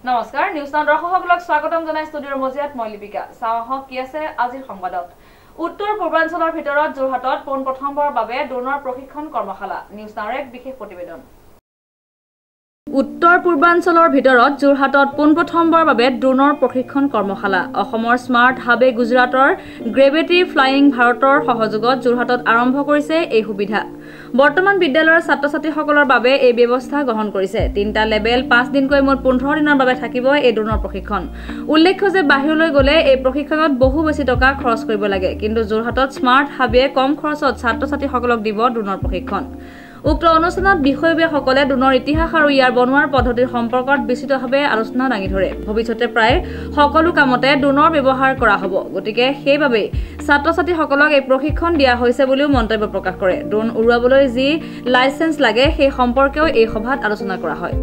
নমস্কাৰ news now দৰ্শকসকলক স্বাগতম জনাই ষ্টুডিঅ'ৰ মজিয়াত মই লিপিকা চাওহক কি আছে আজিৰ সংবাদত উত্তৰ পূৰ্বাঞ্চলৰ ভিতৰত যোৰহাটত প্ৰথমবাৰৰ বাবে ড্ৰোনৰ প্ৰশিক্ষণ কৰ্মশালা নিউজ নাওৰ এক বিশেষ প্ৰতিবেদন উত্তৰ পূৰ্বাঞ্চলৰ ভিতৰত যোৰহাটত প্ৰথমবাৰৰ বাবে ড্ৰোনৰ প্ৰশিক্ষণ কৰ্মশালা অসমৰ স্মাৰ্ট হাবে গুজৰাটৰ গ্ৰেভিটি ফ্লাইং ভাৰতৰ সহযোগত যোৰহাটত আৰম্ভ কৰিছে এই সুবিধা বৰ্তমান বিদ্যালয়ৰ ছাত্ৰ-ছাত্ৰীসকলৰ বাবে এই ব্যৱস্থা গ্ৰহণ কৰিছে তিনটা লেভেল 5 দিনকৈ মুঠ 15 দিনৰ বাবে থাকিব এই ড্ৰোনৰ প্ৰশিক্ষণ উল্লেখ্য যে বাহিৰলৈ গলে এই প্ৰশিক্ষণত বহু বেছি টকা খৰচ কৰিব লাগে কিন্তু যোৰহাটত স্মাৰ্ট হাবে কম খৰচত ছাত্ৰ-ছাত্ৰীসকলক দিব ড্ৰোনৰ প্ৰশিক্ষণ উক্ত অনুষ্ঠানত বিষয়ববীয়াসকলে ড্ৰোনৰ ইতিহাস আৰু ইয়াৰ বনোৱাৰ পদ্ধতিৰ সম্পৰ্কত বিস্তৃতভাৱে আলোচনা দাঙি ধৰে ভৱিষ্যতে প্ৰায় সকলো কামতে ড্ৰোনৰ ব্যৱহাৰ কৰা হ'ব গতিকে সেইবাবে ছাত্ৰ-ছাত্ৰীসকলক এই প্ৰশিক্ষণ দিয়া হৈছে বুলিও মন্তব্য প্ৰকাশ কৰে ড্ৰোন উৰুৱাবলৈ যি লাইসেন্স লাগে সেই সম্পৰ্কেও এই সভাত আলোচনা কৰা হয়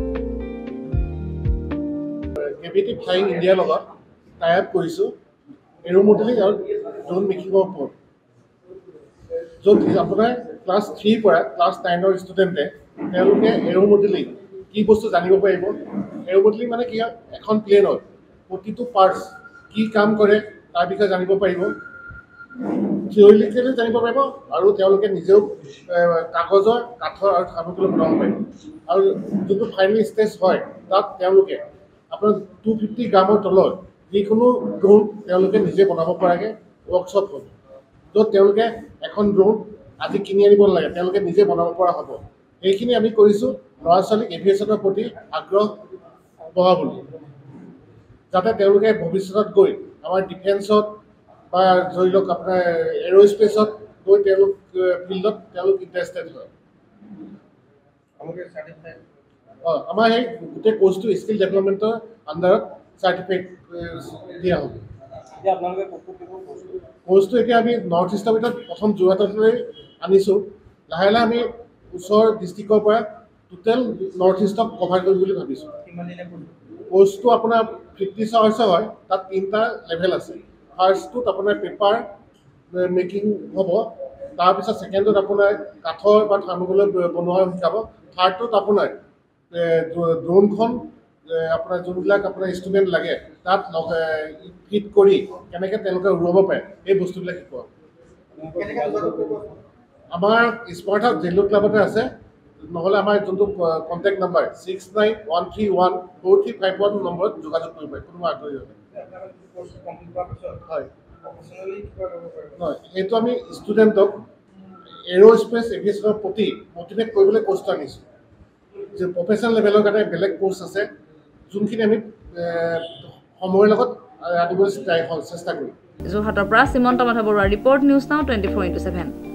গ্ৰেভিটি ফ্লাইং ইণ্ডিয়াৰ লগত টাই আপ কৰিছো এৰো মডেলিং আৰু ড্ৰোন মেকিঙৰ ওপৰত য'ত আপোনাৰ ক্লাছ 3 পৰা ক্লাছ 9ৰ ষ্টুডেণ্টে তেওঁলোকে এৰো মডেলিং কি বস্তু জানিব পাৰিব এৰো মডেলিং মানে কি এখন প্লেনৰ প্ৰতিটো পাৰ্টছ কি কাম কৰে তাৰ বিষয়ে জানিব পাৰিব থিয়ৰিটিকেলি জানিব পাৰিব আৰু তেওঁলোকে নিজেও কাগজৰ কাঠৰ আৰু সামগ্ৰী বনাব পাৰিব আৰু যোনটো ফাইনেল ষ্টেজ হয় তাত তেওঁলোকে আপোনাৰ 250 গ্ৰামৰ তলত যিকোনো ড্ৰোন তেওঁলোকে নিজে বনাব পৰাকৈ ৱৰ্কশ্বপ হ'ব য'ত তেওঁলোকে এখন ড্ৰোন আজি কিনি আনিব নালাগে তেওঁলোকে নিজে বনাব পৰা হ'ব এইখিনি আমি কৰিছোঁ ল'ৰা ছোৱালীক এভিয়েশ্যনৰ প্ৰতি আগ্ৰহ বঢ়াবলৈ যাতে তেওঁলোকে ভৱিষ্যতত গৈ আমাৰ ডিফেন্সত বা ধৰি লওক আপোনাৰ এৰ'স্পেচত গৈ তেওঁলোক ফিল্ডত তেওঁলোক ইণ্টাৰেষ্টেড হয় আমাৰ সেই গোটেই কোৰ্চটো স্কিল ডেভেলপমেণ্টৰ আণ্ডাৰত চাৰ্টিফিকেট দিয়া হ'ব কোৰ্চটো এতিয়া আমি নৰ্থ ইষ্টৰ ভিতৰত প্ৰথম যোৰহাটলৈ আনিছোঁ লাহে লাহে আমি ওচৰৰ ডিষ্ট্ৰিক্টৰ পৰা টোটেল নৰ্থ ইষ্টক কভাৰ কৰিম বুলি ভাবিছোঁ কোৰ্চটো আপোনাৰ 50 আৱাৰ্ছৰ হয় তাত 3টা লেভেল আছে ফাৰ্ষ্টটোত আপোনাৰ পেপাৰ মেকিং হ'ব তাৰপিছত ছেকেণ্ডত আপোনাৰ কাঠৰ বা থাৰ্মোকলৰ বনোৱা শিকাব থাৰ্ডটোত আপোনাৰ ড্ৰোনখন আপোনাৰ যোনবিলাক আপোনাৰ ষ্টুডেণ্ট লাগে তাত ফিট কৰি কেনেকৈ তেওঁলোকে উৰুৱাব পাৰে এই বস্তুবিলাক শিকোৱা আমাৰ স্মাৰ্ট হাব জেলু ক্লাবতে আছে নহ'লে আমাৰ যোনটো কণ্টেক্ট নাম্বাৰ 69131435 নম্বৰত যোগাযোগ কৰিব পাৰে কোনোবা আগ্ৰহী হ'লে হয় নহয় সেইটো আমি ষ্টুডেণ্টক এৰ'স্পেচ এভিয়েশ্যনৰ প্ৰতি মটিভেট কৰিবলৈ কোৰ্চটো আনিছোঁ যে প্ৰফেচনেল লেভেলৰ কাৰণে বেলেগ কোৰ্চ আছে যোনখিনি আমি সময়ৰ লগত আনিবলৈ চেষ্টা কৰিম যোৰহাটৰ পৰা শ্ৰীমন্ত মাধৱ বৰুৱাৰ ৰিপৰ্ট নিউজ নাও 24/7